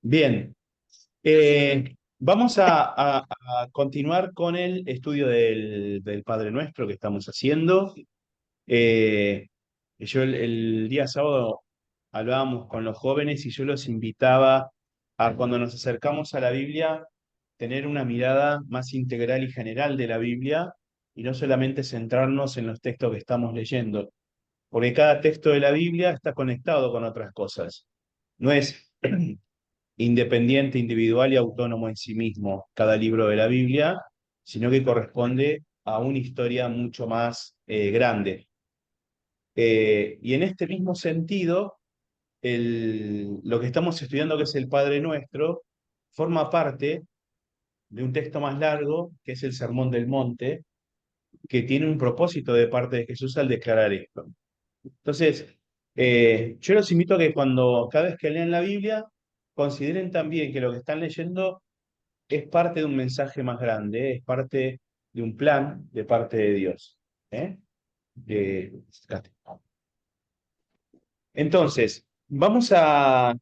Bien, vamos a continuar con el estudio del Padre Nuestro que estamos haciendo. Eh, yo el día sábado hablábamos con los jóvenes y yo los invitaba a cuando nos acercamos a la Biblia, tener una mirada más integral y general de la Biblia y no solamente centrarnos en los textos que estamos leyendo, porque cada texto de la Biblia está conectado con otras cosas. No es independiente, individual y autónomo en sí mismo cada libro de la Biblia, sino que corresponde a una historia mucho más grande. Y en este mismo sentido, lo que estamos estudiando, que es el Padre Nuestro, forma parte de un texto más largo, que es el Sermón del Monte, que tiene un propósito de parte de Jesús al declarar esto. Entonces, yo los invito a que cada vez que lean la Biblia, consideren también que lo que están leyendo es parte de un mensaje más grande, es parte de un plan de parte de Dios. ¿eh? Eh, entonces, vamos a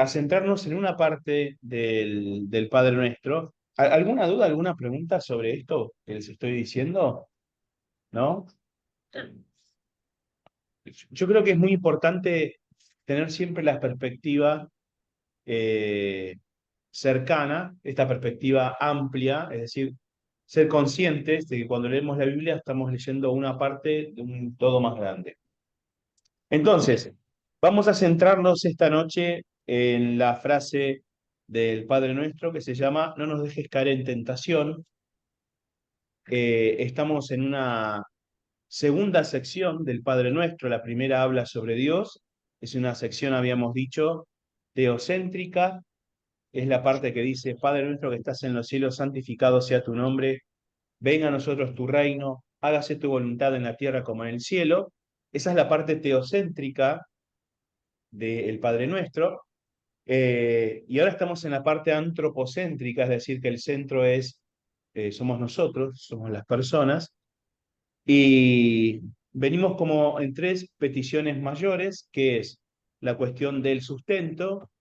centrarnos en una parte del Padre Nuestro. ¿Alguna duda, alguna pregunta sobre esto que les estoy diciendo? ¿No? Yo creo que es muy importante tener siempre la perspectiva eh, cercana, esta perspectiva amplia, es decir, ser conscientes de que cuando leemos la Biblia estamos leyendo una parte de un todo más grande. Entonces, vamos a centrarnos esta noche en la frase del Padre Nuestro que se llama: no nos dejes caer en tentación. Estamos en una segunda sección del Padre Nuestro. La primera habla sobre Dios, es una sección, habíamos dicho, teocéntrica. Es la parte que dice: Padre nuestro que estás en los cielos, santificado sea tu nombre, venga a nosotros tu reino, hágase tu voluntad en la tierra como en el cielo. Esa es la parte teocéntrica del Padre Nuestro. Y ahora estamos en la parte antropocéntrica, es decir, que el centro somos nosotros, somos las personas, y venimos como en tres peticiones mayores, que es la cuestión del sustento,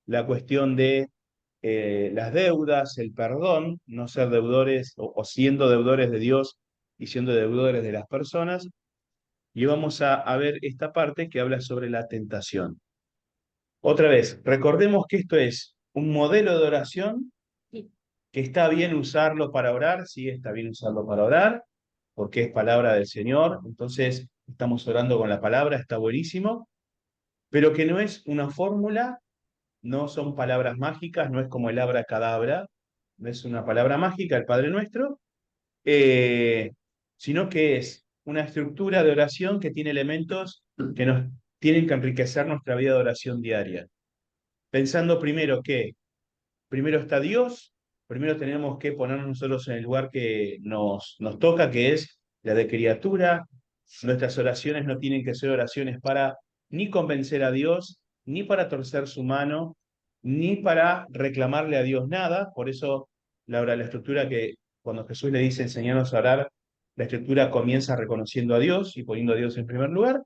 la cuestión de las deudas, el perdón, no ser deudores o siendo deudores de Dios y siendo deudores de las personas. Y vamos a ver esta parte que habla sobre la tentación. Otra vez, recordemos que esto es un modelo de oración, que está bien usarlo para orar, sí, está bien usarlo para orar, porque es palabra del Señor, entonces estamos orando con la palabra, está buenísimo, pero que no es una fórmula, no son palabras mágicas, no es como el abracadabra, no es una palabra mágica, el Padre Nuestro, eh, sino que es una estructura de oración que tiene elementos que nos tienen que enriquecer nuestra vida de oración diaria. Pensando primero que primero está Dios, primero tenemos que ponernos nosotros en el lugar que nos toca, que es la de criatura. Nuestras oraciones no tienen que ser oraciones para ni convencer a Dios, ni para torcer su mano, ni para reclamarle a Dios nada. Por eso la estructura que cuando Jesús le dice enseñarnos a orar, la estructura comienza reconociendo a Dios y poniendo a Dios en primer lugar.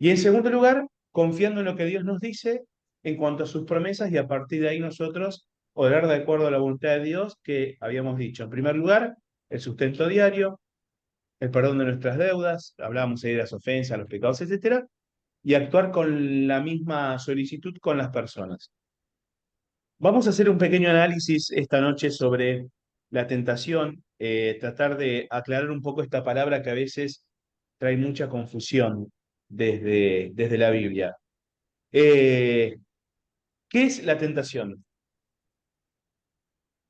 Y en segundo lugar, confiando en lo que Dios nos dice en cuanto a sus promesas y a partir de ahí nosotros orar de acuerdo a la voluntad de Dios que habíamos dicho. En primer lugar, el sustento diario, el perdón de nuestras deudas, hablábamos ahí de las ofensas, los pecados, etcétera, y actuar con la misma solicitud con las personas. Vamos a hacer un pequeño análisis esta noche sobre la tentación, tratar de aclarar un poco esta palabra que a veces trae mucha confusión desde la Biblia. Eh, ¿Qué es la tentación?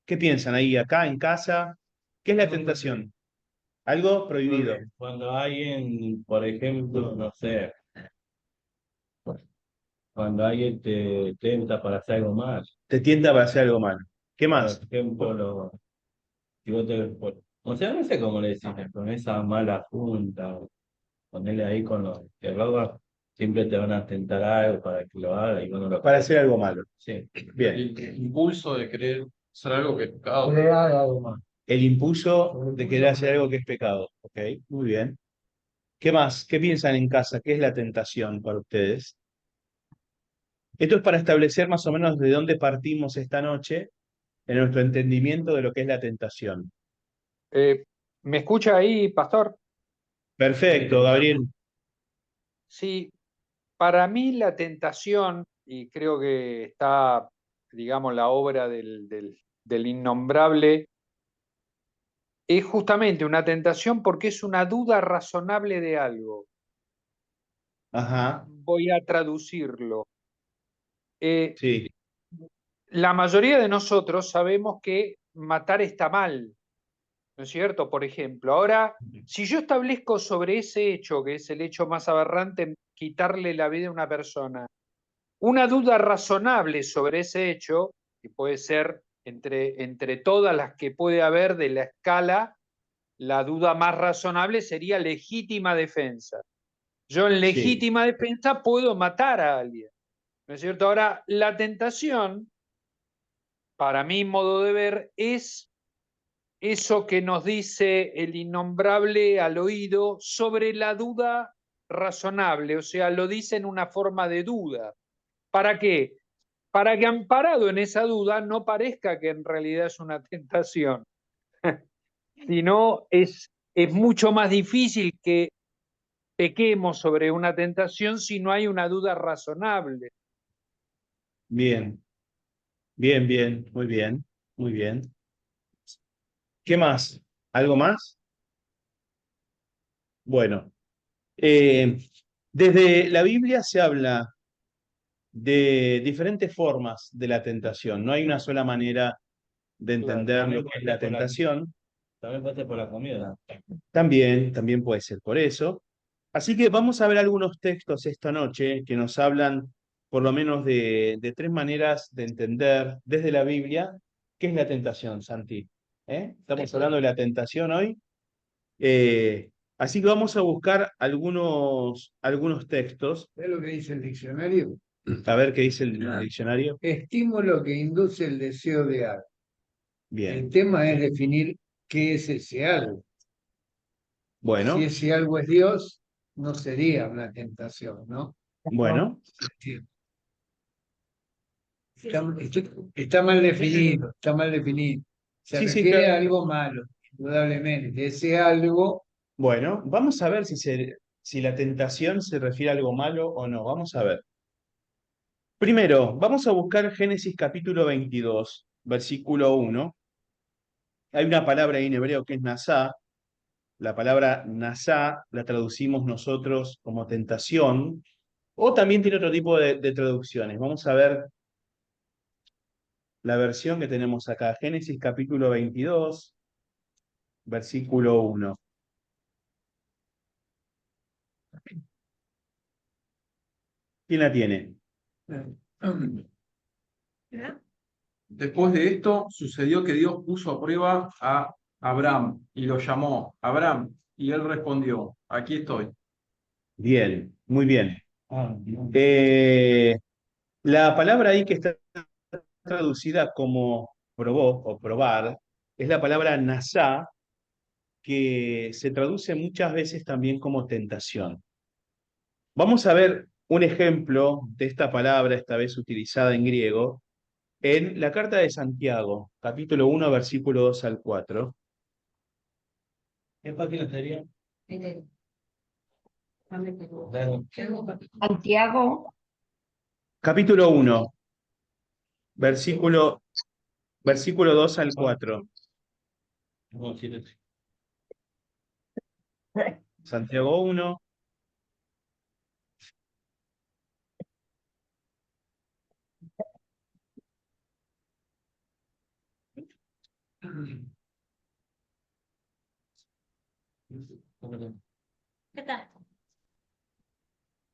¿Qué piensan ahí acá en casa? ¿Qué es la tentación? Algo prohibido. Cuando alguien, por ejemplo, no sé, cuando alguien te tenta para hacer algo más, Te tienta para hacer algo malo. ¿Qué por más? ejemplo, si vos o sea, no sé cómo le decís, con esa mala junta, ponerle ahí con los que roban, siempre te van a tentar algo para que lo haga y uno lo Para hacer algo malo. sí. Bien. El impulso de querer hacer algo que es pecado. Crear algo más. El impulso de querer hacer algo que es pecado. Ok, muy bien. ¿Qué más? ¿Qué piensan en casa? ¿Qué es la tentación para ustedes? Esto es para establecer más o menos de dónde partimos esta noche en nuestro entendimiento de lo que es la tentación. ¿Me escucha ahí, pastor? Perfecto, Gabriel. Sí, para mí la tentación, y creo que está, digamos, la obra del innombrable, es justamente una tentación porque es una duda razonable de algo. Ajá, Voy a traducirlo. sí, La mayoría de nosotros sabemos que matar está mal, ¿no es cierto? Por ejemplo, ahora, si yo establezco sobre ese hecho, que es el hecho más aberrante, quitarle la vida a una persona, una duda razonable sobre ese hecho, que puede ser entre todas las que puede haber de la escala, la duda más razonable sería legítima defensa. Yo en sí, legítima defensa puedo matar a alguien, ¿no es cierto? Ahora, la tentación, para mi modo de ver, es eso que nos dice el innombrable al oído sobre la duda razonable, o sea, lo dice en una forma de duda. ¿Para qué? Para que amparado en esa duda no parezca que en realidad es una tentación, sino es mucho más difícil que pequemos sobre una tentación si no hay una duda razonable. bien, bien, bien, muy bien, muy bien. ¿Qué más? ¿Algo más? Bueno, eh, desde la Biblia se habla de diferentes formas de la tentación. No hay una sola manera de Claro. entender lo que es la tentación. También pasa por la comida. También puede ser por eso. Así que vamos a ver algunos textos esta noche que nos hablan por lo menos de tres maneras de entender desde la Biblia qué es la tentación, Santi. Estamos hablando de la tentación hoy. Así que vamos a buscar algunos textos. ¿Es lo que dice el diccionario? A ver qué dice el diccionario. Estímulo que induce el deseo de algo. Bien, El tema es definir qué es ese algo. bueno, Si ese algo es Dios, no sería una tentación, ¿no? bueno, Está mal definido, está mal definido. Se sí, sí, refiere a algo malo, indudablemente. Ese algo, bueno, vamos a ver si la tentación se refiere a algo malo o no. Vamos a ver. Primero, vamos a buscar Génesis capítulo 22, versículo 1. Hay una palabra ahí en hebreo que es nasá. La palabra nasá la traducimos nosotros como tentación, o también tiene otro tipo de traducciones. Vamos a ver la versión que tenemos acá. Génesis capítulo 22, versículo 1. ¿Quién la tiene? Después de esto, sucedió que Dios puso a prueba a Abraham y lo llamó Abraham, y él respondió, aquí estoy. Bien, muy bien. La palabra ahí que está traducida como probó o probar es la palabra nasá, que se traduce muchas veces también como tentación. Vamos a ver un ejemplo de esta palabra, esta vez utilizada en griego, en la carta de Santiago, capítulo 1, versículo 2 al 4. ¿Qué página sería? Santiago, Capítulo 1, versículo 2 al 4. No, Santiago 1.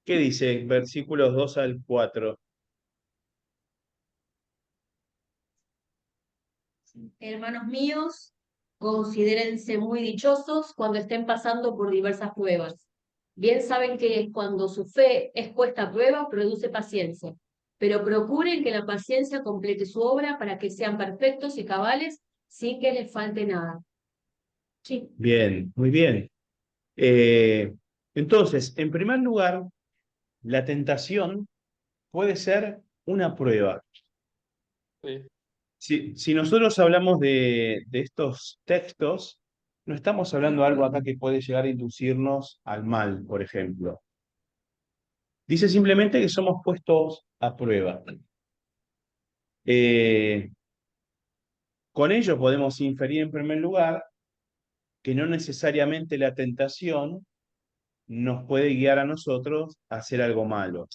¿Qué dice? Versículos 2 al 4. hermanos míos, considérense muy dichosos cuando estén pasando por diversas pruebas. Bien saben que cuando su fe es puesta a prueba, produce paciencia. Pero procuren que la paciencia complete su obra para que sean perfectos y cabales sin que les falte nada. Sí. Bien, muy bien. Entonces, en primer lugar, la tentación puede ser una prueba. Sí. Si nosotros hablamos de estos textos, no estamos hablando de algo acá que puede llegar a inducirnos al mal, por ejemplo. Dice simplemente que somos puestos a prueba. Con ello podemos inferir en primer lugar que no necesariamente la tentación nos puede guiar a nosotros a hacer algo malo.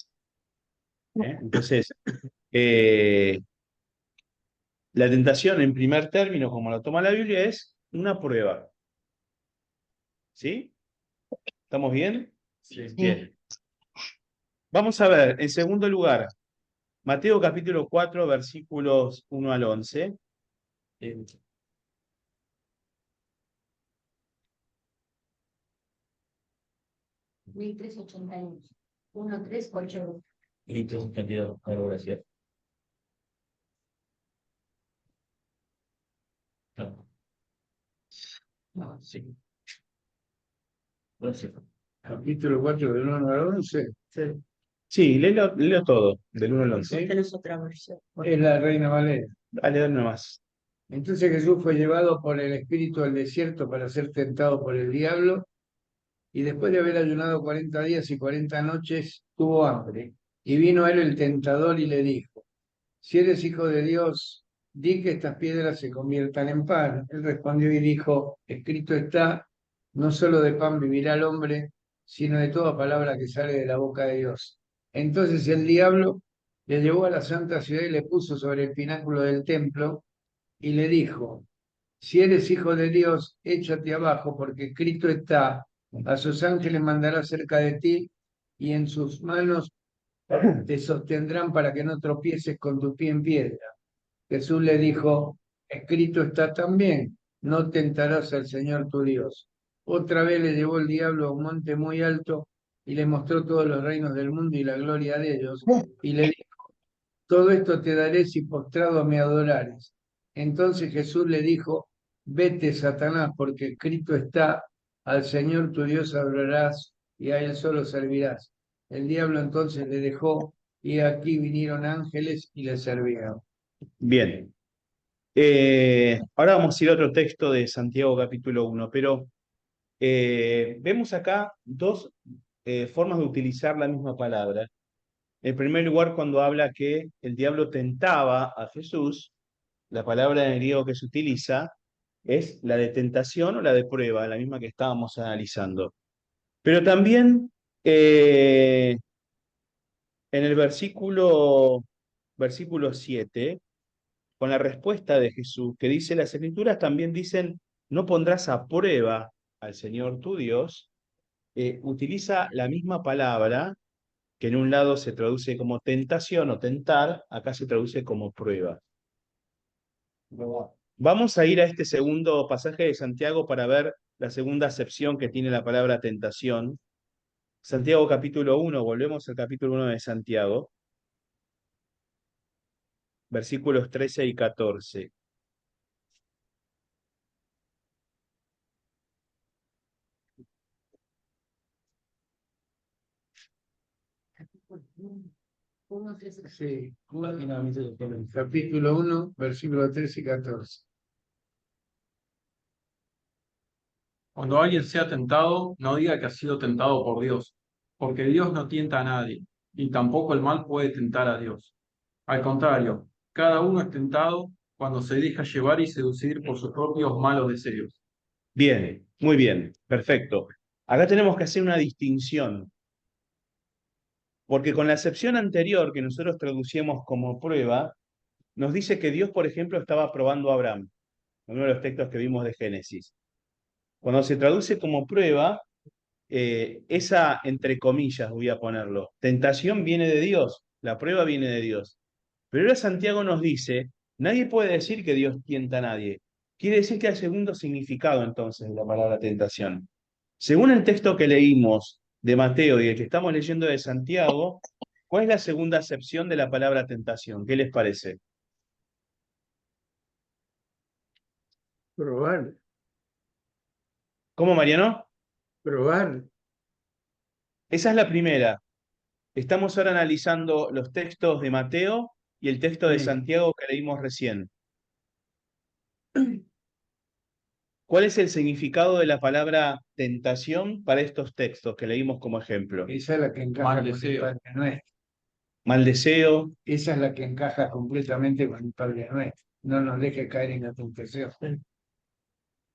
Entonces, la tentación en primer término, como lo toma la Biblia, es una prueba. ¿Sí? ¿Estamos bien? Sí. Bien. Vamos a ver, en segundo lugar, Mateo capítulo 4, versículos 1 al 11. 1381. 1381. Y 382, algo gracias. No, sí. Gracias. Capítulo 4 del 1 al 11. Sí, léelo todo, del 1 al 11. Tenés otra versión. Es la Reina Valera. Dale nomás. Entonces Jesús fue llevado por el Espíritu al desierto para ser tentado por el diablo, y después de haber ayunado 40 días y 40 noches, tuvo hambre. Y vino a él el tentador y le dijo: si eres hijo de Dios, di que estas piedras se conviertan en pan. Él respondió y dijo: escrito está, no solo de pan vivirá el hombre, sino de toda palabra que sale de la boca de Dios. Entonces el diablo le llevó a la santa ciudad y le puso sobre el pináculo del templo y le dijo: si eres hijo de Dios, échate abajo, porque escrito está: a sus ángeles mandará cerca de ti, y en sus manos te sostendrán para que no tropieces con tu pie en piedra. Jesús le dijo: escrito está también: no tentarás al Señor tu Dios. Otra vez le llevó el diablo a un monte muy alto y le mostró todos los reinos del mundo y la gloria de ellos, y le dijo: todo esto te daré si postrado me adorares. Entonces Jesús le dijo: vete, Satanás, porque escrito está: al Señor tu Dios adorarás y a él solo servirás. El diablo entonces le dejó, y aquí vinieron ángeles y le servían. Bien. Ahora vamos a ir a otro texto de Santiago capítulo 1, pero vemos acá dos formas de utilizar la misma palabra. En primer lugar, cuando habla que el diablo tentaba a Jesús, la palabra en el griego que se utiliza es la de tentación o la de prueba, la misma que estábamos analizando. Pero también en el versículo 7, con la respuesta de Jesús, que dice, las Escrituras también dicen, no pondrás a prueba al Señor tu Dios, utiliza la misma palabra, que en un lado se traduce como tentación o tentar, acá se traduce como prueba. Vamos a ir a este segundo pasaje de Santiago para ver la segunda acepción que tiene la palabra tentación. Santiago capítulo 1, volvemos al capítulo 1 de Santiago, versículos 13 y 14. Sí, Finalmente, capítulo 1, versículos 13 y 14. Cuando alguien sea tentado, no diga que ha sido tentado por Dios, porque Dios no tienta a nadie, y tampoco el mal puede tentar a Dios. Al contrario, cada uno es tentado cuando se deja llevar y seducir por sus propios malos deseos. Bien, muy bien, perfecto. Acá tenemos que hacer una distinción, porque con la acepción anterior que nosotros traducimos como prueba, nos dice que Dios, por ejemplo, estaba probando a Abraham, en uno de los textos que vimos de Génesis. Cuando se traduce como prueba, esa, entre comillas, voy a ponerlo, tentación viene de Dios, la prueba viene de Dios. Pero ahora Santiago nos dice, nadie puede decir que Dios tienta a nadie. Quiere decir que hay segundo significado entonces de la palabra tentación. Según el texto que leímos de Mateo y el que estamos leyendo de Santiago, ¿cuál es la segunda acepción de la palabra tentación? ¿Qué les parece? Probar, ¿Cómo, Mariano? probar. Esa es la primera. Estamos ahora analizando los textos de Mateo y el texto de Sí. Santiago que leímos recién. ¿Cuál es el significado de la palabra tentación para estos textos que leímos como ejemplo? Esa es la que encaja Mal con el deseo. Padre Nuestro. Mal deseo. Esa es la que encaja completamente con el Padre Nuestro. No nos deje caer en la tentación.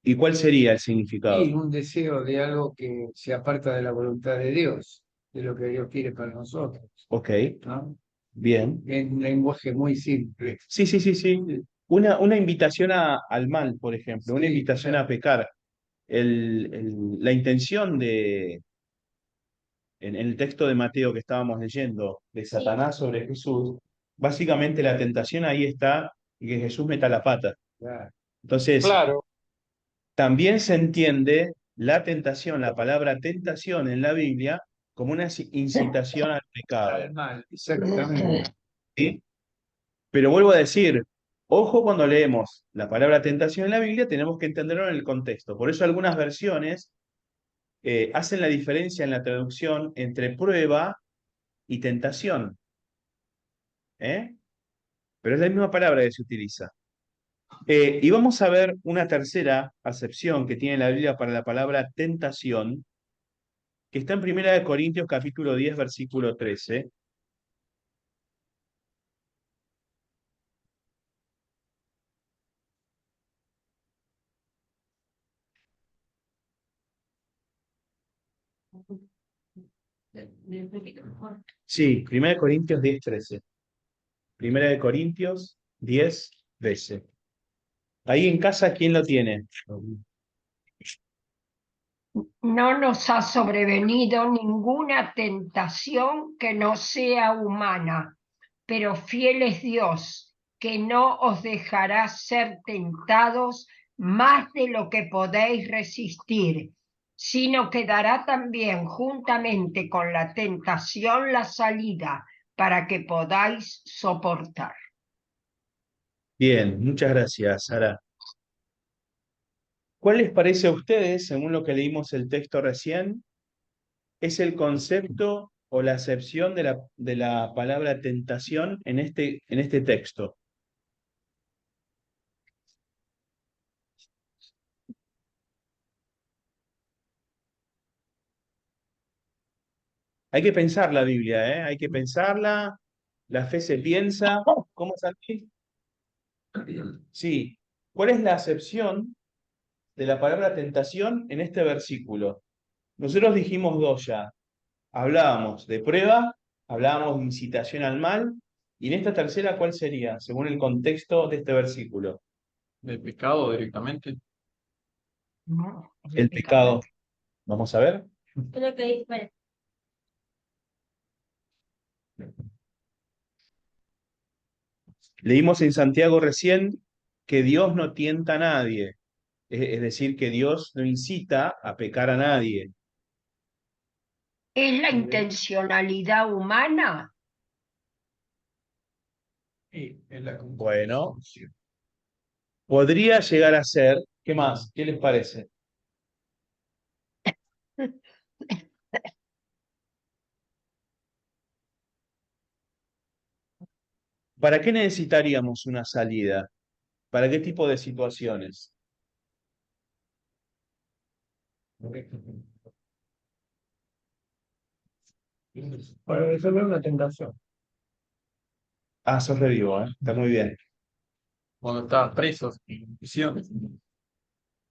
¿Y cuál sería el Y significado? un deseo de algo que se aparta de la voluntad de Dios, de lo que Dios quiere para nosotros, Ok, ¿no? bien. En un lenguaje muy simple. Sí, sí, sí, sí. Una invitación al mal, por ejemplo, una Sí, invitación claro. a pecar. La intención en el texto de Mateo que estábamos leyendo, de Satanás sobre Jesús, básicamente la tentación ahí está y que Jesús meta la pata. Claro. Entonces, Claro, también se entiende la tentación, la palabra tentación en la Biblia, como una incitación al pecado. Al mal, exactamente. ¿Sí? Pero vuelvo a decir, ojo cuando leemos la palabra tentación en la Biblia, tenemos que entenderlo en el contexto. Por eso algunas versiones hacen la diferencia en la traducción entre prueba y tentación. ¿Eh? Pero es la misma palabra que se utiliza. Y vamos a ver una tercera acepción que tiene la Biblia para la palabra tentación, que está en 1 Corintios capítulo 10, versículo 13. Repito, mejor. Sí, 1 Corintios 10, 13. 1 Corintios 10, 13. Ahí en casa, ¿quién lo tiene? No nos ha sobrevenido ninguna tentación que no sea humana, pero fiel es Dios, que no os dejará ser tentados más de lo que podéis resistir, sino que dará también juntamente con la tentación la salida para que podáis soportar. Bien, muchas gracias, Sara. ¿Cuál les parece a ustedes, según lo que leímos el texto recién, es el concepto o la acepción de la palabra tentación en este texto? Hay que pensar la Biblia, ¿eh? Hay que pensarla. La fe se piensa. ¿Cómo, Santi? Sí. ¿Cuál es la acepción de la palabra tentación en este versículo? Nosotros dijimos dos ya. Hablábamos de prueba, hablábamos de incitación al mal, y en esta tercera, ¿cuál sería, según el contexto de este versículo? De pecado directamente. No, El pecado. Vamos a ver. Creo que, bueno, Leímos en Santiago recién que Dios no tienta a nadie, es decir, que Dios no incita a pecar a nadie. ¿es la intencionalidad humana? Sí, es la Bueno, podría llegar a ser, ¿qué más? ¿Qué les parece? ¿Para qué necesitaríamos una salida? ¿Para qué tipo de situaciones? Para resolver una tentación. Ah, sos revivo, ¿eh? Está muy bien. Cuando estabas presos en prisión.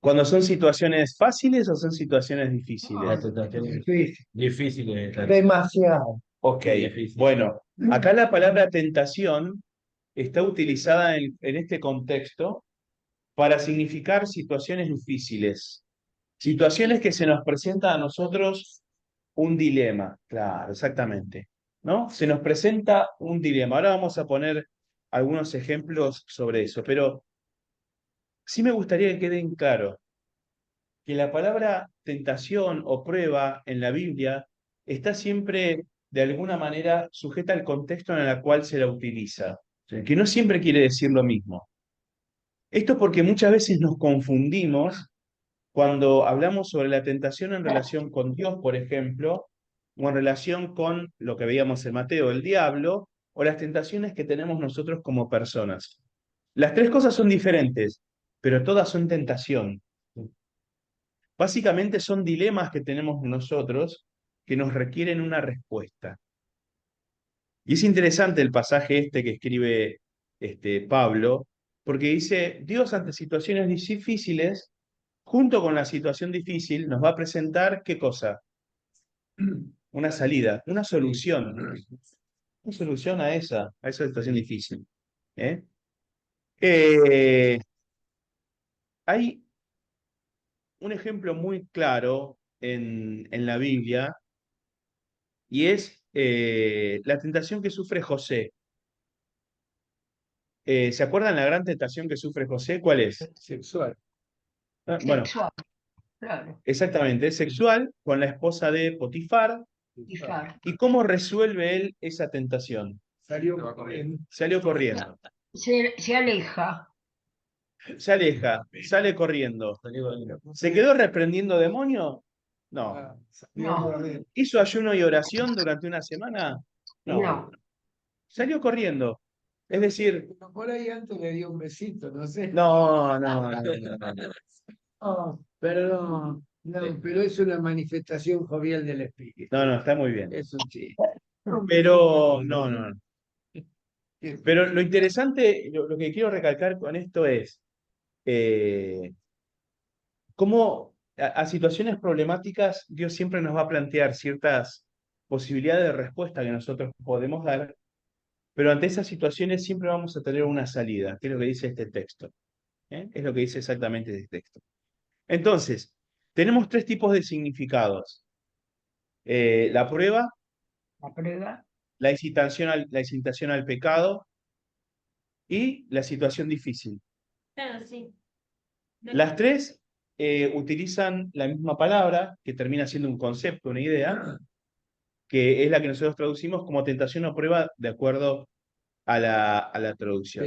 ¿Cuando son situaciones fáciles o son situaciones La difíciles? tentación es Difícil. difícil de estar. Demasiado. Ok, Difícil. bueno, acá la palabra tentación está utilizada en este contexto para significar situaciones difíciles, situaciones que se nos presentan a nosotros un dilema, claro, exactamente, ¿no? Se nos presenta un dilema. Ahora vamos a poner algunos ejemplos sobre eso, pero sí me gustaría que queden claros que la palabra tentación o prueba en la Biblia está siempre de alguna manera sujeta al contexto en el cual se la utiliza, que no siempre quiere decir lo mismo. Esto porque muchas veces nos confundimos cuando hablamos sobre la tentación en relación con Dios, por ejemplo, o en relación con lo que veíamos en Mateo, el diablo, o las tentaciones que tenemos nosotros como personas. Las tres cosas son diferentes, pero todas son tentación. Básicamente son dilemas que tenemos nosotros que nos requieren una respuesta. Y es interesante el pasaje este que escribe Pablo, porque dice, Dios ante situaciones difíciles, junto con la situación difícil, nos va a presentar ¿qué cosa? Una salida, una solución a esa situación difícil. ¿Eh? Hay un ejemplo muy claro en la Biblia y es la tentación que sufre José. ¿Se acuerdan la gran tentación que sufre José? ¿Cuál es? Sexual. Bueno, Sexual, claro. exactamente, es sexual con la esposa de Potifar. Fijar. ¿Y cómo resuelve él esa tentación? Salió Salió corriendo. Se aleja. Se aleja, sale corriendo. ¿Se quedó reprendiendo demonios? No. No. ¿Hizo ayuno y oración durante una semana? No. No. Salió corriendo. Es decir, Por ahí antes le dio un besito, no sé. no. Oh, perdón. No, pero es una manifestación jovial del espíritu. No, está muy bien. Es un chiste. Pero, no. Pero lo interesante, lo que quiero recalcar con esto es cómo a situaciones problemáticas Dios siempre nos va a plantear ciertas posibilidades de respuesta que nosotros podemos dar, pero ante esas situaciones siempre vamos a tener una salida, que es lo que dice este texto. Es lo que dice exactamente este texto. Entonces, tenemos tres tipos de significados. La prueba, La prueba. la incitación al pecado y la situación difícil. Claro, sí. Las tres utilizan la misma palabra, que termina siendo un concepto, una idea, que es la que nosotros traducimos como tentación o prueba de acuerdo a la traducción.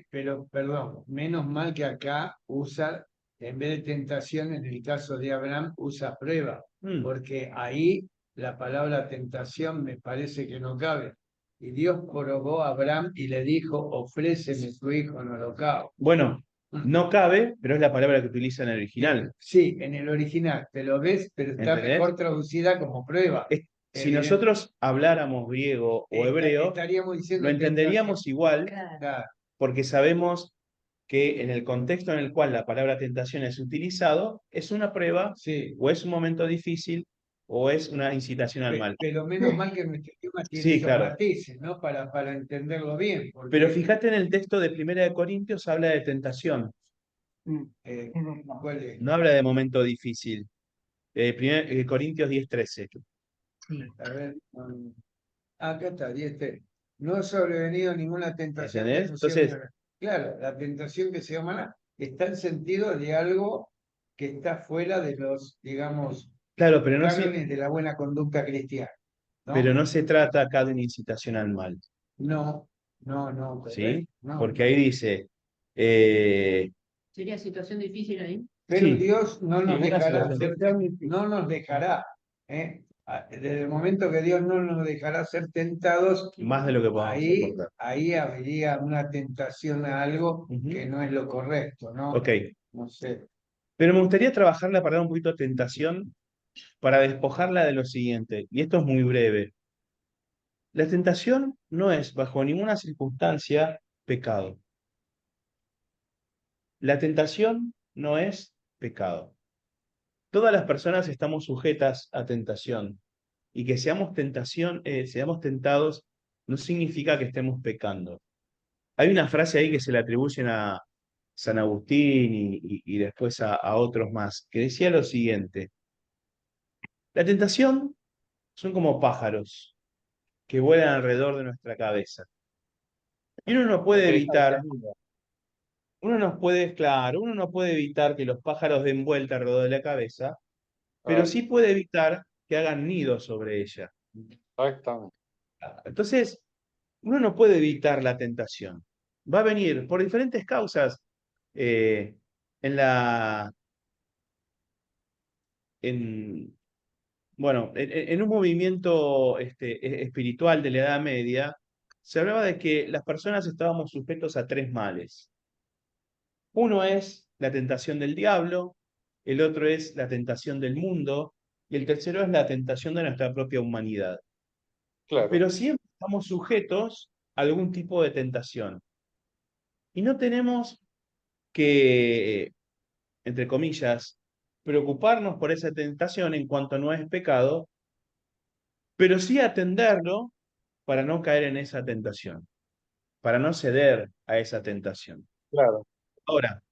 Pero, perdón, menos mal que acá usa, en vez de tentación, en el caso de Abraham, usa prueba, porque ahí la palabra tentación me parece que no cabe. Y Dios probó a Abraham y le dijo, ofréceme tu hijo en holocausto. Bueno, no cabe, pero es la palabra que utiliza en el original. Sí, en el original, te lo ves, pero está ¿Entendés? mejor traducida como prueba. Si nosotros habláramos griego o hebreo, estaríamos diciendo lo entenderíamos igual, Claro. porque sabemos que en el contexto en el cual la palabra tentación es utilizado, es una prueba, Sí. o es un momento difícil, o es una incitación al mal. Pero menos mal que nuestro idioma tiene Sí, esos claro. matices, ¿no? Para entenderlo bien. Porque, Pero fíjate en el texto de 1 Corintios habla de tentación, ¿cuál es? no habla de momento difícil. 1 Corintios 10:13. A ver, acá está, 10. No ha sobrevenido ninguna tentación. ¿Entendés? Que no sea Entonces, humana. Claro, la tentación que sea humana está en sentido de algo que está fuera de los, digamos, claro, pero cánones de la buena conducta cristiana. ¿No? pero no se trata acá de una incitación al mal, No. ¿sí? No. Porque ahí dice, Sería situación difícil ahí. Pero sí, Dios no nos una dejará, situación no nos dejará. Desde el momento que Dios no nos dejará ser tentados, más de lo que podamos soportar. ahí habría una tentación a algo Ujú. que no es lo correcto, ¿no? Ok, No sé. pero me gustaría trabajar la palabra un poquito de tentación para despojarla de lo siguiente, y esto es muy breve. La tentación no es bajo ninguna circunstancia pecado. La tentación no es pecado. Todas las personas estamos sujetas a tentación, y que seamos tentados no significa que estemos pecando. Hay una frase ahí que se le atribuyen a San Agustín y después a otros más, que decía lo siguiente: la tentación son como pájaros que vuelan alrededor de nuestra cabeza. Y uno no puede evitar, uno no puede evitar que los pájaros den vuelta alrededor de la cabeza, pero sí puede evitar que hagan nido sobre ella. Exactamente. Entonces, uno no puede evitar la tentación. Va a venir por diferentes causas. En Bueno, en un movimiento espiritual de la Edad Media, se hablaba de que las personas estábamos sujetos a tres males. Uno es la tentación del diablo, el otro es la tentación del mundo, y el tercero es la tentación de nuestra propia humanidad. Claro, Pero siempre estamos sujetos a algún tipo de tentación. Y no tenemos que, entre comillas, preocuparnos por esa tentación en cuanto no es pecado, pero sí atenderlo para no caer en esa tentación, para no ceder a esa tentación. claro. Ahora,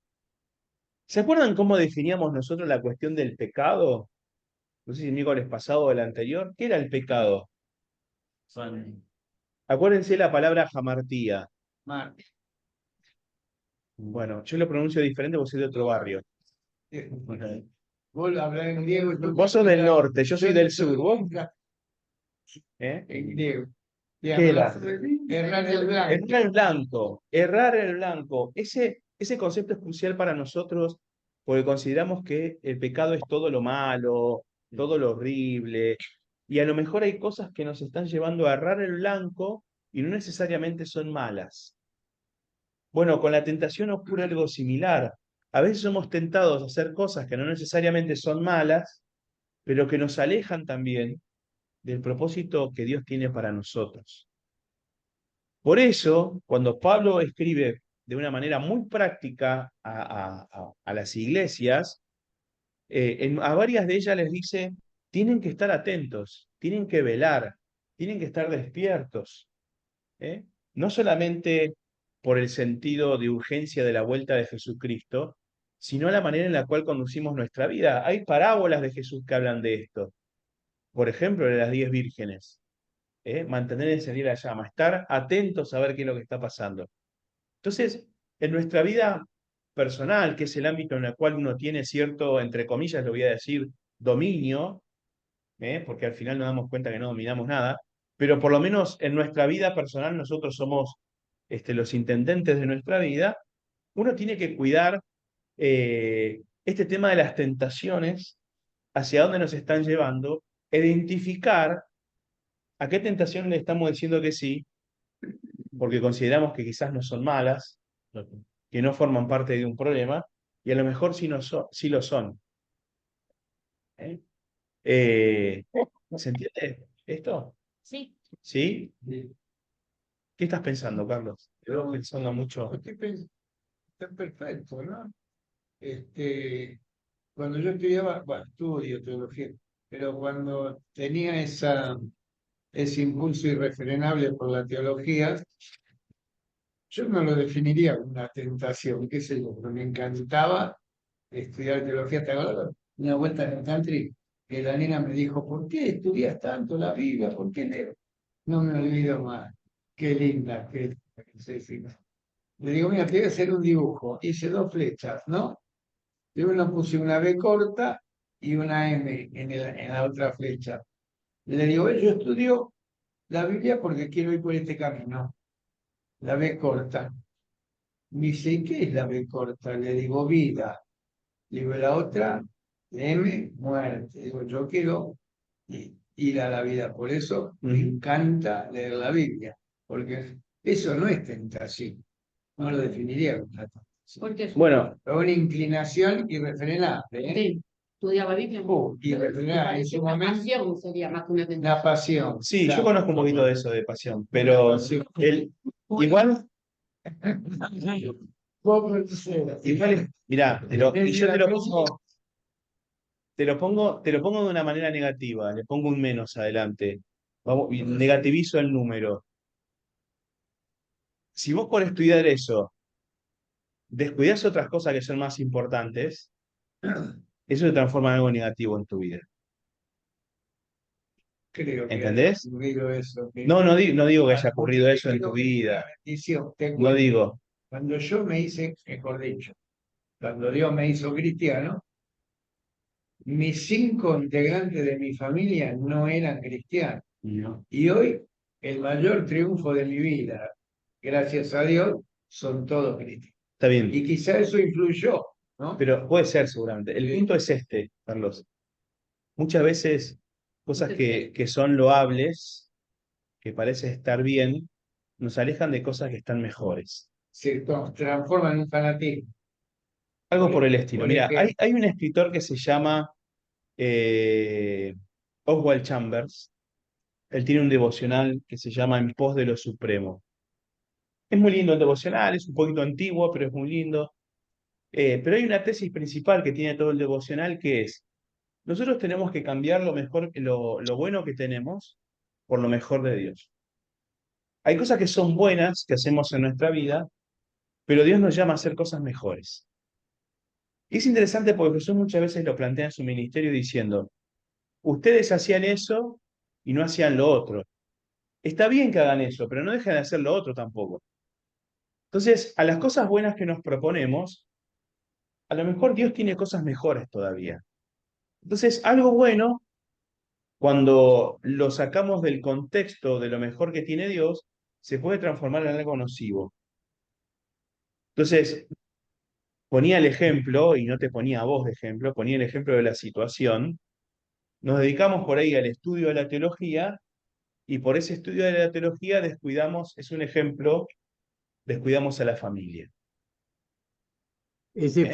¿se acuerdan cómo definíamos nosotros la cuestión del pecado? No sé si el miércoles pasado o el anterior. ¿Qué era el pecado? Son Acuérdense la palabra jamartía. Mar. Bueno, yo lo pronuncio diferente porque soy de otro barrio. Vos hablás en griego. Vos sos del norte, yo soy del sur. ¿Vos? ¿Eh? En griego. Y ¿Qué era? errar el blanco. Errar el blanco. Errar el blanco. Ese concepto es crucial para nosotros porque consideramos que el pecado es todo lo malo, todo lo horrible. Y a lo mejor hay cosas que nos están llevando a errar el blanco y no necesariamente son malas. Bueno, con la tentación ocurre algo similar. A veces somos tentados a hacer cosas que no necesariamente son malas, pero que nos alejan también del propósito que Dios tiene para nosotros. Por eso, cuando Pablo escribe de una manera muy práctica a las iglesias, a varias de ellas les dice, tienen que estar atentos, tienen que velar, tienen que estar despiertos. ¿Eh? No solamente por el sentido de urgencia de la vuelta de Jesucristo, sino la manera en la cual conducimos nuestra vida. Hay parábolas de Jesús que hablan de esto. Por ejemplo, de las 10 vírgenes. Mantener encendida la llama, estar atentos a ver qué es lo que está pasando. Entonces, en nuestra vida personal, que es el ámbito en el cual uno tiene cierto, entre comillas, lo voy a decir, dominio, porque al final nos damos cuenta que no dominamos nada, pero por lo menos en nuestra vida personal nosotros somos los intendentes de nuestra vida, uno tiene que cuidar este tema de las tentaciones, hacia dónde nos están llevando, identificar a qué tentación le estamos diciendo que sí, porque consideramos que quizás no son malas, que no forman parte de un problema, y a lo mejor sí, sí lo son. ¿Eh? ¿Se entiende esto? Sí. ¿Sí? ¿Qué estás pensando, Carlos? Te veo pensando mucho. Está perfecto, ¿no? Cuando yo estudiaba, bueno, estudio teología, pero cuando tenía ese impulso irrefrenable por la teología, yo no lo definiría como una tentación, qué sé yo, pero me encantaba estudiar teología. ¿Te acuerdas? Una vuelta en el country, que la nena me dijo, ¿por qué estudias tanto la Biblia? ¿Por qué lees? No me olvido más. Qué linda, qué linda. Le digo, mira, te voy a hacer un dibujo. Hice dos flechas, ¿no? Yo me puse una B corta y una M en la otra flecha. Le digo, yo estudio la Biblia porque quiero ir por este camino. La B corta. Me dice, ¿y qué es la B corta? Le digo, vida. Le digo, la otra, M, muerte. Digo, yo quiero ir a la vida. Por eso me encanta leer la Biblia. Porque eso no es tentación. No lo definiría como una tentación. Porque Bueno, Es una inclinación irrefrenable. sí, estudiaba Biblia. Irrefrenable. En ese Una momento, pasión sería más que una una tentación. pasión. sí, yo Claro. conozco un poquito de eso de pasión, pero igual, mirá, y yo te lo pongo de una manera negativa, le pongo un menos adelante. Vamos, y negativizo el número. Si vos por estudiar eso descuidás otras cosas que son más importantes, eso se transforma en algo negativo en tu vida. Creo que ¿Entendés? haya ocurrido eso. No, no digo que haya ocurrido eso en tu vida. Bendición, te No cuento. digo. Cuando yo me hice, mejor dicho, cuando Dios me hizo cristiano, mis 5 integrantes de mi familia no eran cristianos. Y hoy, el mayor triunfo de mi vida, gracias a Dios, son todos cristianos. Está bien. Y quizá eso influyó, ¿no? Pero puede ser seguramente. El punto es este, Carlos. Muchas veces cosas que son loables, que parecen estar bien, nos alejan de cosas que están mejores. Se transforma en un fanatismo. Algo por el estilo. Por Mira, ejemplo. hay un escritor que se llama Oswald Chambers. Él tiene un devocional que se llama En pos de lo supremo. Es muy lindo el devocional, es un poquito antiguo, pero es muy lindo. Pero hay una tesis principal que tiene todo el devocional que es, nosotros tenemos que cambiar lo mejor, lo bueno que tenemos por lo mejor de Dios. Hay cosas que son buenas que hacemos en nuestra vida, pero Dios nos llama a hacer cosas mejores. Y es interesante porque Jesús muchas veces lo plantea en su ministerio diciendo, ustedes hacían eso y no hacían lo otro. Está bien que hagan eso, pero no dejen de hacer lo otro tampoco. Entonces, a las cosas buenas que nos proponemos, a lo mejor Dios tiene cosas mejores todavía. Entonces, algo bueno, cuando lo sacamos del contexto de lo mejor que tiene Dios, se puede transformar en algo nocivo. Entonces, ponía el ejemplo, y no te ponía a vos de ejemplo, ponía el ejemplo de la situación. Nos dedicamos por ahí al estudio de la teología, y por ese estudio de la teología descuidamos, es un ejemplo, descuidamos a la familia. Ese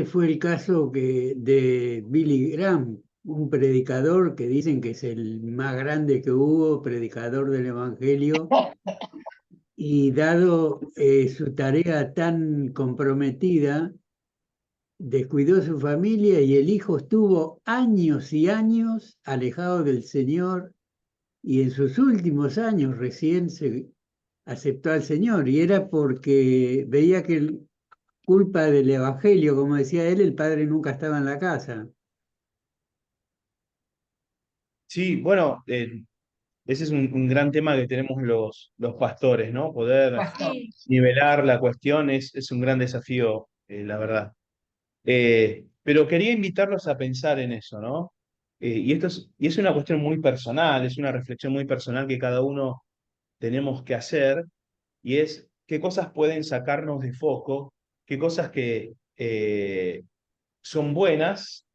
fue el caso de Billy Graham, un predicador que dicen que es el más grande que hubo, predicador del Evangelio, y dado su tarea tan comprometida, descuidó su familia y el hijo estuvo años y años alejado del Señor, y en sus últimos años recién se aceptó al Señor, y era porque veía que culpa del Evangelio, como decía él, el padre nunca estaba en la casa. Sí, bueno, ese es un gran tema que tenemos los pastores, ¿no? Poder Pastor. nivelar la cuestión es un gran desafío, la verdad. Pero quería invitarlos a pensar en eso, ¿no? Y es una cuestión muy personal, es una reflexión muy personal que cada uno tenemos que hacer, y es qué cosas pueden sacarnos de foco, qué cosas que son buenas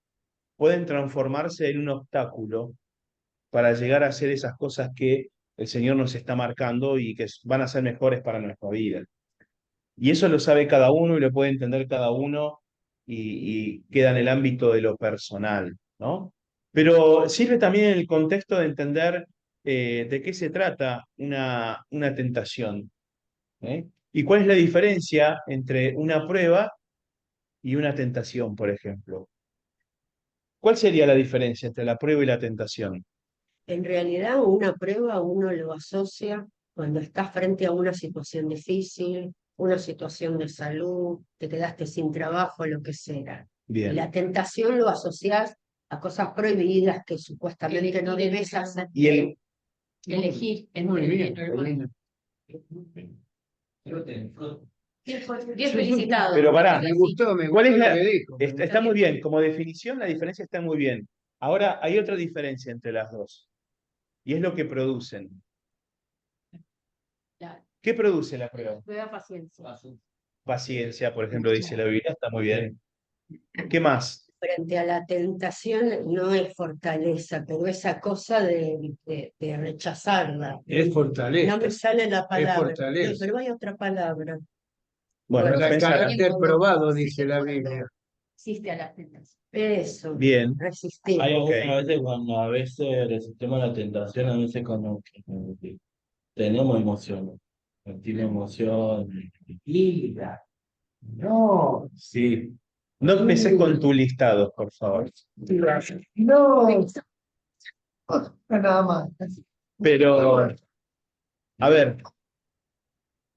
pueden transformarse en un obstáculo para llegar a hacer esas cosas que el Señor nos está marcando y que van a ser mejores para nuestra vida. Y eso lo sabe cada uno y lo puede entender cada uno y queda en el ámbito de lo personal, ¿no? Pero sirve también en el contexto de entender de qué se trata una tentación, ¿eh? Y cuál es la diferencia entre una prueba y una tentación, por ejemplo. ¿Cuál sería la diferencia entre la prueba y la tentación? En realidad, una prueba uno lo asocia cuando estás frente a una situación difícil, una situación de salud, te quedaste sin trabajo, lo que sea. Bien. La tentación lo asocias a cosas prohibidas que supuestamente no debes hacer. Y el, Elegir. Muy bien, Carolina. Bien felicitado. Pero pará, Me gustó ¿cuál es lo la- que dijo. está muy bien, como definición la diferencia está muy bien. Ahora hay otra diferencia entre las dos, y es lo que producen. La ¿Qué produce la prueba? prueba paciencia. Paciencia, por ejemplo, dice la Biblia, está muy bien. ¿Qué más? Frente a la tentación no es fortaleza, pero esa cosa de rechazarla. Es No fortaleza. me sale la palabra, fortaleza. pero hay otra palabra. Bueno, Bueno, El pensar. carácter probado, dice la Biblia. Existe a la tentación. Eso, Bien. resistir. Hay Ok. algunas veces cuando a veces resistimos la tentación, a veces cuando tenemos emociones, sentimos emociones. No, Sí, No empecé con tu listado, por favor. no, nada más. Pero, a ver,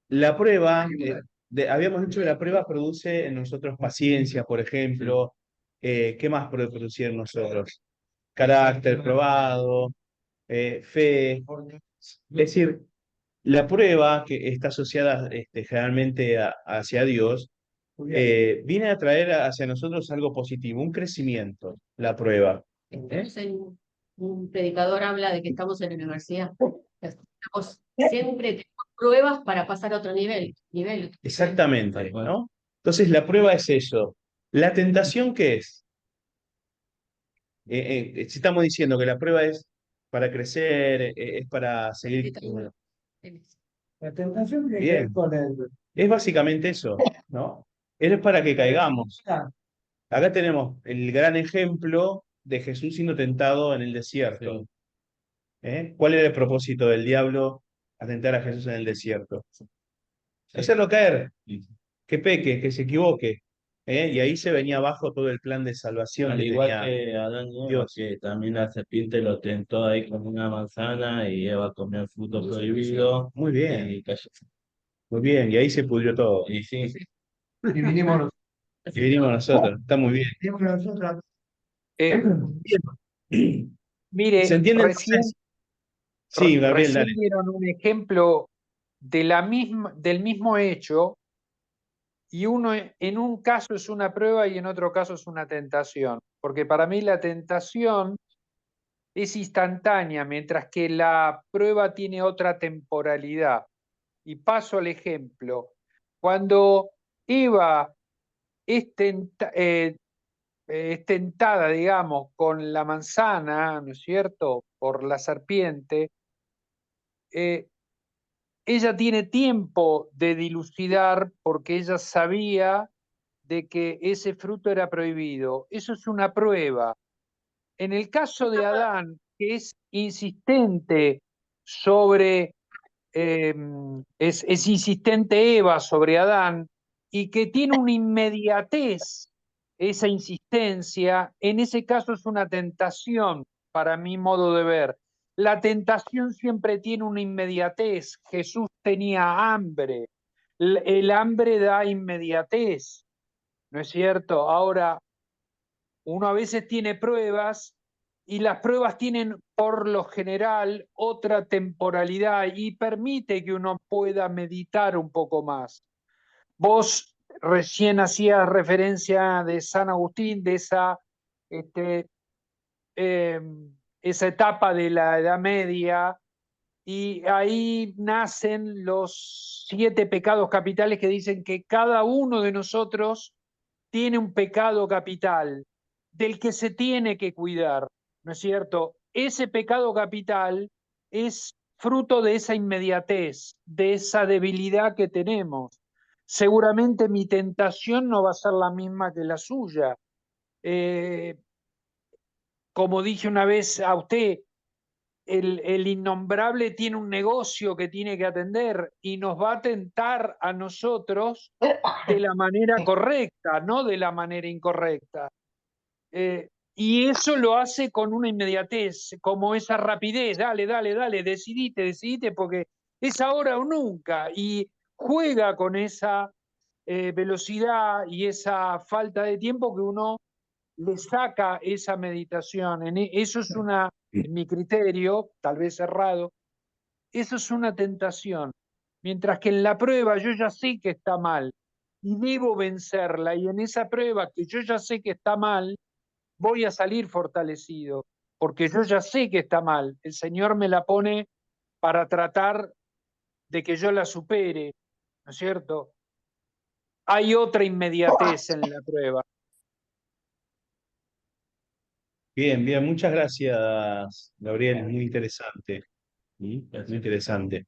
la prueba, habíamos dicho que la prueba produce en nosotros paciencia, por ejemplo. ¿Qué más puede producir en nosotros? Carácter probado, fe. Es decir, la prueba que está asociada generalmente hacia Dios, viene a traer hacia nosotros algo positivo, un crecimiento, la prueba. Un predicador habla de que estamos en la universidad. Siempre tenemos pruebas para pasar a otro nivel. Exactamente, ¿no? Entonces la prueba es eso. ¿La tentación qué es? Si estamos diciendo que la prueba es para crecer, es para seguir. La tentación tiene que Bien. ver con el... Es básicamente eso, ¿no? Es para que caigamos. Acá tenemos el gran ejemplo de Jesús siendo tentado en el desierto. Sí. ¿Cuál era el propósito del diablo a tentar a Jesús en el desierto? Sí. Hacerlo caer, Sí. que peque, que se equivoque. Y ahí se venía abajo todo el plan de salvación Al que igual tenía que Adán y Eva, Dios. que también la serpiente lo tentó ahí con una manzana y Eva comió el fruto prohibido Muy bien, y cayó. muy bien. Y ahí se pudrió todo. Y sí, Y vinimos Y vinimos nosotros. Está muy bien. Tenemos nosotros. Eh, Bien. mire, ¿Se entiende recién, entonces? Sí, Gabriel, recién dale. dieron un ejemplo de del mismo hecho, y uno en un caso es una prueba y en otro caso es una tentación. Porque para mí la tentación es instantánea, mientras que la prueba tiene otra temporalidad. Y paso al ejemplo. Cuando Eva es, es tentada, digamos, con la manzana, ¿no es cierto?, por la serpiente, ella tiene tiempo de dilucidar porque ella sabía de que ese fruto era prohibido. Eso es una prueba. En el caso de Adán, que es insistente sobre, es insistente Eva sobre Adán y que tiene una inmediatez, esa insistencia, en ese caso es una tentación para mi modo de ver. La tentación siempre tiene una inmediatez. Jesús tenía hambre. El hambre da inmediatez, ¿no es cierto? Ahora, uno a veces tiene pruebas y las pruebas tienen por lo general otra temporalidad y permite que uno pueda meditar un poco más. Vos recién hacías referencia de San Agustín, de este, eh, esa etapa de la Edad Media, y ahí nacen los 7 pecados capitales que dicen que cada uno de nosotros tiene un pecado capital del que se tiene que cuidar, ¿no es cierto? Ese pecado capital es fruto de esa inmediatez, de esa debilidad que tenemos. Seguramente mi tentación no va a ser la misma que la suya. Como dije una vez a usted, el innombrable tiene un negocio que tiene que atender y nos va a tentar a nosotros de la manera correcta, no de la manera incorrecta. Y eso lo hace con una inmediatez, como esa rapidez, dale, dale, dale, decidite, porque es ahora o nunca. Y juega con esa velocidad y esa falta de tiempo que uno le saca esa meditación. Eso es en mi criterio, tal vez errado, eso es una tentación. Mientras que en la prueba yo ya sé que está mal y debo vencerla. Y en esa prueba que yo ya sé que está mal, voy a salir fortalecido, porque yo ya sé que está mal. El Señor me la pone para tratar de que yo la supere, ¿no es cierto? Hay otra inmediatez en la prueba. Bien, bien, muchas gracias, Gabriel, muy interesante. Muy interesante.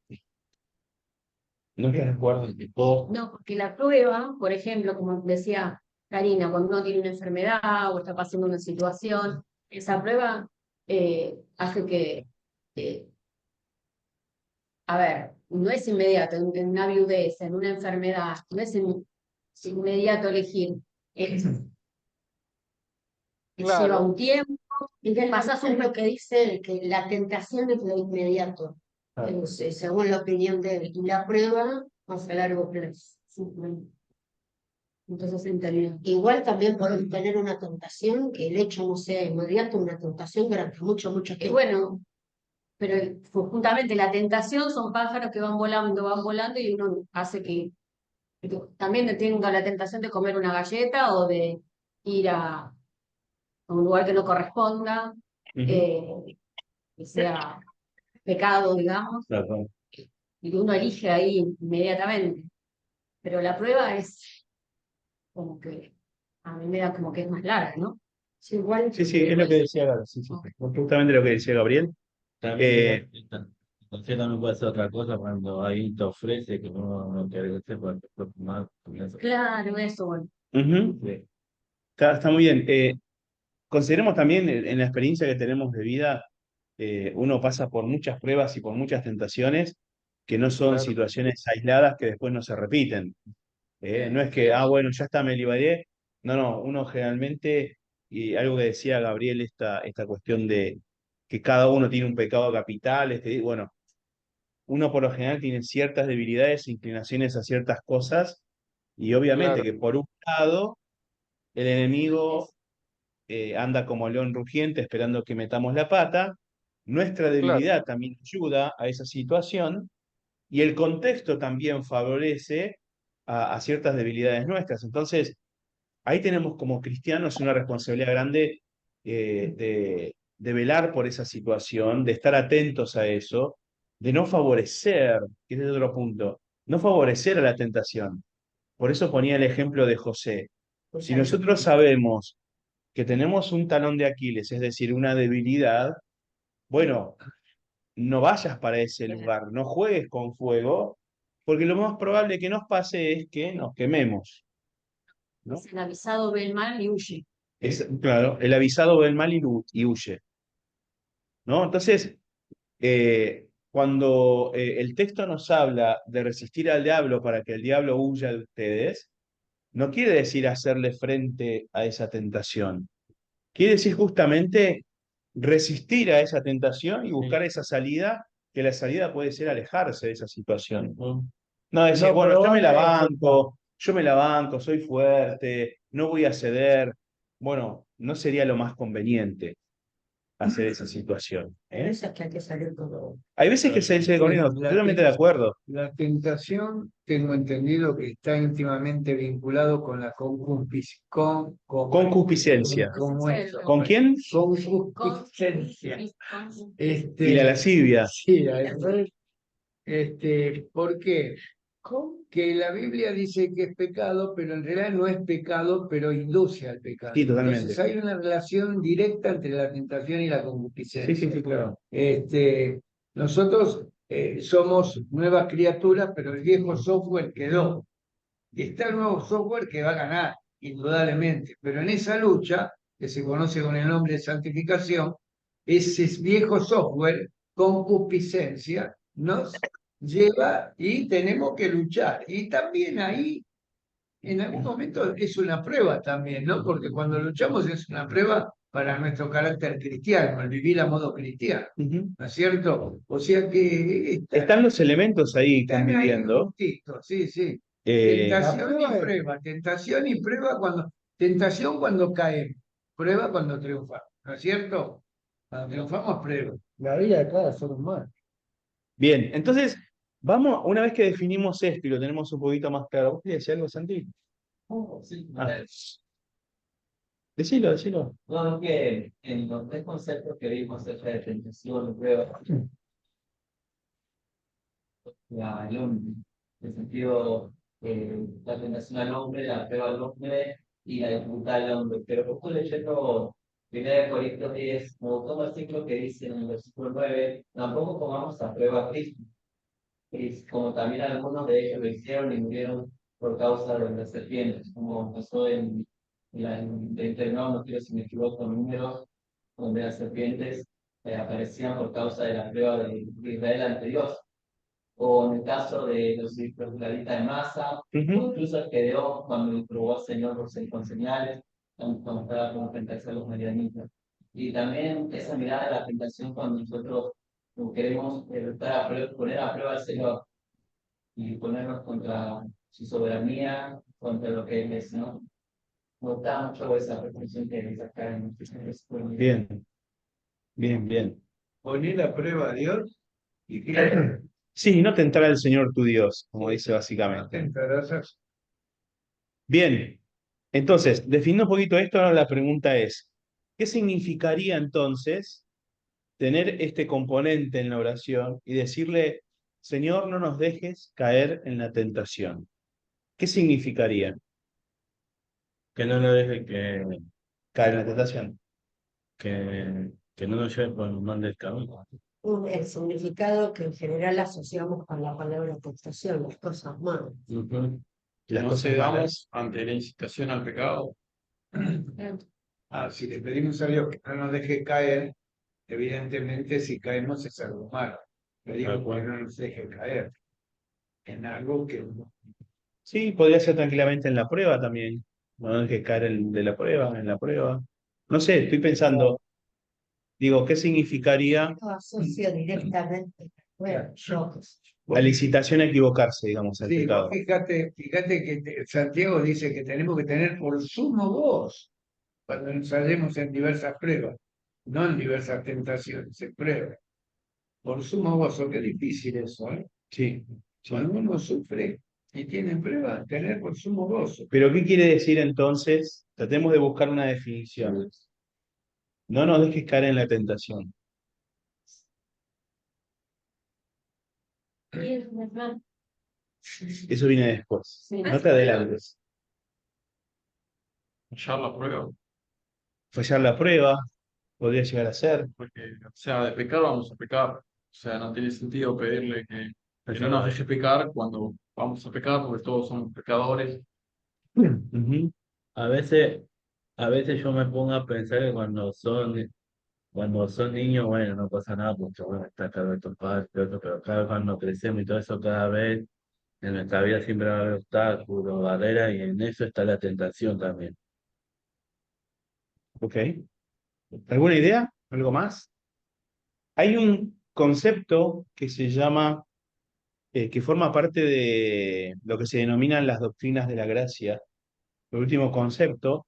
¿No estás de acuerdo en que todo? No, porque la prueba, por ejemplo, como decía Karina, cuando uno tiene una enfermedad o está pasando una situación, esa prueba hace que, eh, a ver, no es inmediato, en una viudez, en una enfermedad, no es inmediato elegir. Lleva Claro. un tiempo, y que pasas es lo que dice que la tentación es lo inmediato, según la opinión de él, y la prueba más a largo plazo. Entonces, igual también podemos tener una tentación, que el hecho no sea inmediato, una tentación durante mucho, mucho tiempo. Bueno, pero justamente la tentación son pájaros que van volando y uno hace que también tenga la tentación de comer una galleta o de ir a un lugar que no corresponda, que sea pecado, digamos, claro. y que uno elige ahí inmediatamente. Pero la prueba es como que, a mí me da como que es más larga, ¿no? Sí, igual. Sí, sí, es lo que decía Gabriel. Sí, sí, justamente lo que decía Gabriel. También entonces también puede ser otra cosa cuando alguien te ofrece que no quiere que sepa que fue mal. Claro, eso, bueno. Ujú. Sí. Está muy bien. Consideremos también en la experiencia que tenemos de vida, uno pasa por muchas pruebas y por muchas tentaciones que no son Claro. situaciones aisladas que después no se repiten. No es que, bueno, ya está, me libré. No, no, uno generalmente, y algo que decía Gabriel, esta cuestión de que cada uno tiene un pecado capital, bueno, uno por lo general tiene ciertas debilidades e inclinaciones a ciertas cosas, y obviamente Claro. que por un lado, el enemigo anda como león rugiente esperando que metamos la pata, nuestra Claro. debilidad también ayuda a esa situación, y el contexto también favorece a ciertas debilidades nuestras. Entonces, ahí tenemos como cristianos una responsabilidad grande de velar por esa situación, de estar atentos a eso, de no favorecer, que ese es otro punto, no favorecer a la tentación. Por eso ponía el ejemplo de José. Si nosotros sabemos que tenemos un talón de Aquiles, es decir, una debilidad, bueno, no vayas para ese lugar, no juegues con fuego, porque lo más probable que nos pase es que nos quememos, ¿no? El avisado ve el mal y huye. Claro, el avisado ve el mal y huye, ¿no? Entonces, cuando el texto nos habla de resistir al diablo para que el diablo huya de ustedes, no quiere decir hacerle frente a esa tentación. Quiere decir justamente resistir a esa tentación y buscar esa salida, que la salida puede ser alejarse de esa situación. No decir, No bueno, probar, yo me la banco, soy fuerte, no voy a ceder. Bueno, no sería lo más conveniente hacer esa situación. Hay veces que hay que salir todo. Hay veces que se dice corriendo, totalmente de acuerdo. La tentación, tengo entendido que está íntimamente vinculado con la Concupiscencia. ¿cómo es? ¿Con quién? Concupiscencia. Y la lascivia. Sí, ¿por qué? Que la Biblia dice que es pecado, pero en realidad no es pecado, pero induce al pecado. Sí, totalmente. Entonces hay una relación directa entre la tentación y la concupiscencia. Sí, sí, sí, claro. Nosotros somos nuevas criaturas, pero el viejo software quedó. Y está el nuevo software que va a ganar, indudablemente. Pero en esa lucha, que se conoce con el nombre de santificación, ese viejo software, concupiscencia, nos lleva y tenemos que luchar. Y también ahí, en algún momento, es una prueba también, ¿no? Porque cuando luchamos es una prueba para nuestro carácter cristiano, el vivir a modo cristiano, ¿no es cierto? O sea que Están los elementos ahí están ahí conviviendo. juntitos, sí, sí. Eh, Tentación y prueba tentación cuando caemos, prueba cuando triunfamos, ¿no es cierto? Cuando triunfamos, prueba. La vida de cada ser humano. Bien, entonces, vamos, una vez que definimos esto y lo tenemos un poquito más claro, ¿vos querías decir algo, Santi? Sí, Ah, decilo, decilo. no, es que en los tres conceptos que vimos acerca de tentación y prueba, el hombre, en el sentido, la tentación al hombre, la prueba al hombre y la dificultad al hombre. Pero poco leyendo 1 Corintios 10, como todo el ciclo que dice en el versículo 9, tampoco pongamos a prueba a Cristo. Y como también algunos de ellos lo hicieron y murieron por causa de las serpientes, como pasó en Deuteronomio, no quiero si me equivoco, números, donde las serpientes aparecían por causa de la prueba de Israel ante Dios. O en el caso de los israelitas de Masa, incluso el Gedeón, cuando le probó al Señor con señales, cuando estaba como enfrentarse a los madianitas. Y también esa mirada de la tentación cuando nosotros queremos poner a prueba al Señor y ponernos contra su soberanía, contra lo que Él es, ¿no? Nos da mucho esa reflexión que dice acá en el Bien, bien, bien. Poner a prueba a Dios y Sí, no tentar al Señor tu Dios, como dice básicamente. Bien, entonces, definiendo un poquito esto, ahora la pregunta es, ¿qué significaría entonces tener este componente en la oración y decirle, Señor, no nos dejes caer en la tentación? ¿Qué significaría? que no lo deje cae en la tentación. Que no nos lleve por el mal del camino. El significado que en general asociamos con la palabra tentación, las cosas malas. Ujú. Que Las no cosas cedamos malas. ante la incitación al pecado. Si le pedimos a Dios que no nos deje caer, evidentemente si caemos es algo malo. Pedimos que no nos deje caer en algo que Sí, podría ser tranquilamente en la prueba también. No dejes caer de la prueba, en la prueba. No sé, estoy pensando, digo, ¿qué significaría Lo asocio directamente. Bueno, yo, la licitación a equivocarse, digamos, al sí, pecado? fíjate que Santiago dice que tenemos que tener por sumo gozo cuando nos hallemos en diversas pruebas, no en diversas tentaciones, en pruebas. Por sumo gozo, qué difícil eso, ¿eh? Sí, sí. Cuando uno sufre y tiene pruebas, tener por sumo gozo. Pero ¿qué quiere decir entonces? Tratemos de buscar una definición. No nos dejes caer en la tentación. Eso viene después. No te adelantes. Hallar la prueba. Fallar la prueba podría llegar a ser. Porque, o sea, de pecar vamos a pecar. O sea, no tiene sentido pedirle que no nos deje pecar cuando vamos a pecar, porque todos somos pecadores. Ujú. A veces, a veces yo me pongo a pensar que cuando son niños, bueno, no pasa nada, porque bueno, está cada vez estos padres, pero cada vez cuando crecemos y todo eso, cada vez en nuestra vida siempre va a haber obstáculos, barreras, y en eso está la tentación también. Ok. ¿Alguna idea? ¿Algo más? Hay un concepto que se llama, que forma parte de lo que se denominan las doctrinas de la gracia. El último concepto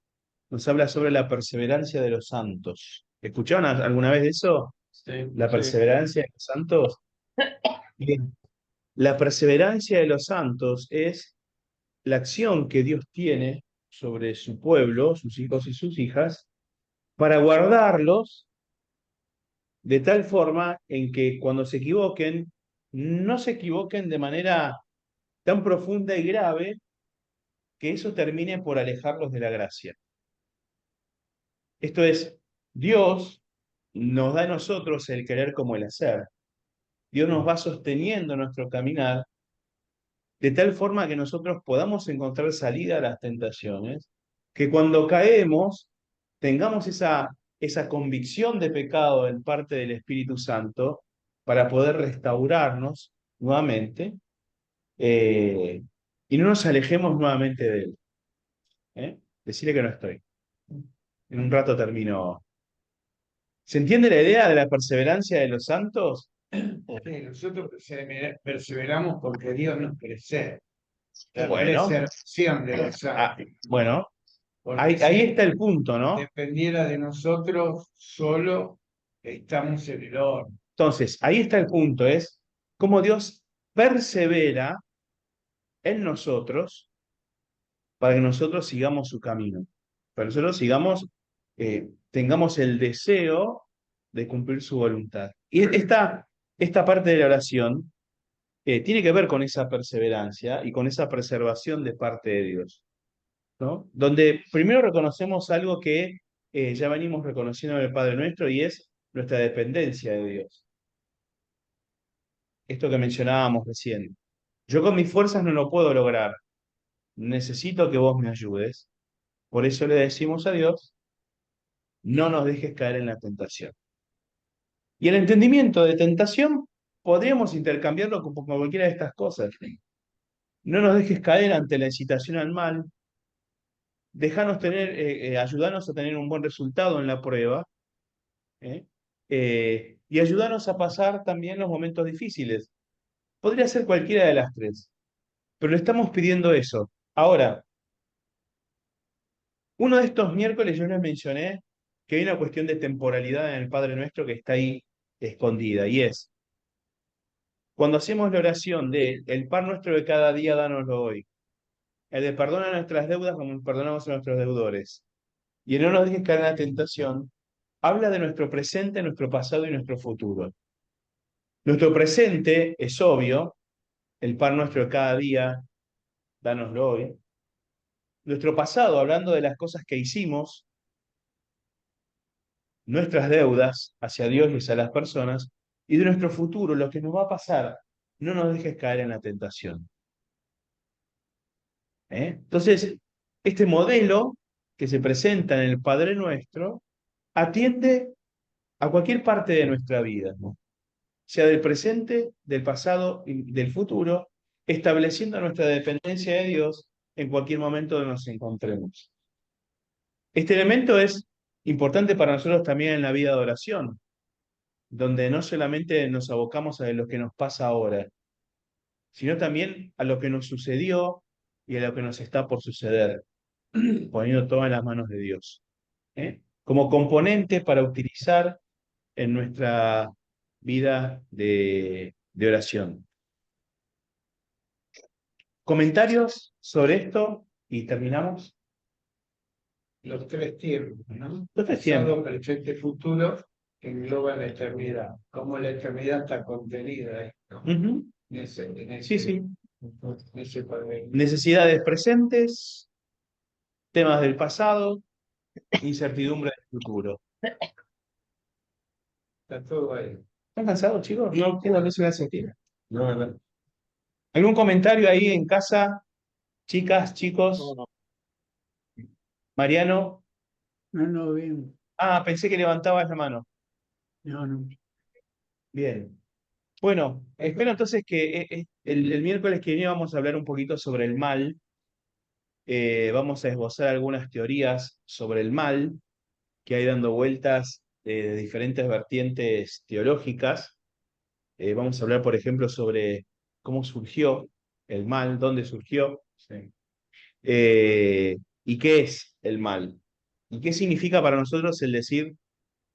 nos habla sobre la perseverancia de los santos. ¿Escucharon alguna vez de eso? Sí, La sí. perseverancia de los santos. Bien. La perseverancia de los santos es la acción que Dios tiene sobre su pueblo, sus hijos y sus hijas, para guardarlos de tal forma en que cuando se equivoquen, no se equivoquen de manera tan profunda y grave que eso termine por alejarlos de la gracia. Esto es, Dios nos da a nosotros el querer como el hacer. Dios nos va sosteniendo nuestro caminar de tal forma que nosotros podamos encontrar salida a las tentaciones, que cuando caemos tengamos esa convicción de pecado en parte del Espíritu Santo para poder restaurarnos nuevamente y no nos alejemos nuevamente de Él. Decirle que no estoy. En un rato termino. ¿Se entiende la idea de la perseverancia de los santos? Sí, nosotros perseveramos porque Dios nos preserva. La Bueno, preservación de los santos. bueno, Porque ahí si está el punto, ¿no? dependiera de nosotros, solo estamos en el horno. Entonces, ahí está el punto, es cómo Dios persevera en nosotros para que nosotros sigamos su camino, para que nosotros tengamos el deseo de cumplir su voluntad. Y esta parte de la oración tiene que ver con esa perseverancia y con esa preservación de parte de Dios, ¿no? Donde primero reconocemos algo que ya venimos reconociendo en el Padre Nuestro y es nuestra dependencia de Dios. Esto que mencionábamos recién. Yo con mis fuerzas no lo puedo lograr. Necesito que vos me ayudes. Por eso le decimos a Dios, no nos dejes caer en la tentación. Y el entendimiento de tentación podríamos intercambiarlo con cualquiera de estas cosas. No nos dejes caer ante la incitación al mal. Déjanos ayudarnos a tener un buen resultado en la prueba. Y ayudarnos a pasar también los momentos difíciles. Podría ser cualquiera de las tres. Pero le estamos pidiendo eso. Ahora, uno de estos miércoles yo les mencioné que hay una cuestión de temporalidad en el Padre Nuestro que está ahí escondida, y es, cuando hacemos la oración de el pan nuestro de cada día, dánoslo hoy, el de perdona nuestras deudas como perdonamos a nuestros deudores, y el no nos dejes caer en la tentación, habla de nuestro presente, nuestro pasado y nuestro futuro. Nuestro presente es obvio, el pan nuestro de cada día, dánoslo hoy. Nuestro pasado, hablando de las cosas que hicimos, nuestras deudas hacia Dios y hacia las personas, y de nuestro futuro, lo que nos va a pasar. No nos dejes caer en la tentación. Entonces, este modelo que se presenta en el Padre Nuestro atiende a cualquier parte de nuestra vida, sea del presente, del pasado y del futuro, estableciendo nuestra dependencia de Dios en cualquier momento donde nos encontremos. Este elemento es importante para nosotros también en la vida de oración, donde no solamente nos abocamos a lo que nos pasa ahora, sino también a lo que nos sucedió y a lo que nos está por suceder, poniendo todo en las manos de Dios. Como componente para utilizar en nuestra vida de oración. ¿Comentarios sobre esto? Y terminamos. Los tres tiempos, ¿no? Los tres tiempos. Pasado, presente, futuro, que engloban la eternidad. Cómo la eternidad está contenida ahí, ¿no? Ujú. Sí, sí. En ese papel. Necesidades presentes, temas del pasado, incertidumbre del futuro. Está todo ahí. ¿Están cansados, chicos? No entiendo qué se va a sentir. No, no. ¿Algún comentario ahí en casa? Chicas, chicos. No, no. Mariano. No, bien. Ah, pensé que levantabas la mano. No. Bien. Bueno, espero entonces que el miércoles que viene vamos a hablar un poquito sobre el mal. Vamos a esbozar algunas teorías sobre el mal que hay dando vueltas de diferentes vertientes teológicas. Vamos a hablar, por ejemplo, sobre cómo surgió el mal, dónde surgió, sí. Y qué es el mal. Y qué significa para nosotros el decir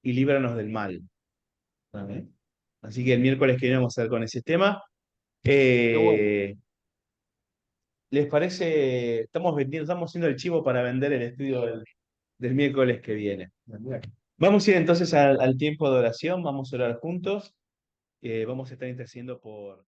y líbranos del mal. ¿Vale? Así que el miércoles que viene vamos a ver con ese tema. ¿Les parece? Estamos haciendo el chivo para vender el estudio del miércoles que viene. Vamos a ir entonces al tiempo de oración, vamos a orar juntos. Vamos a estar intercediendo por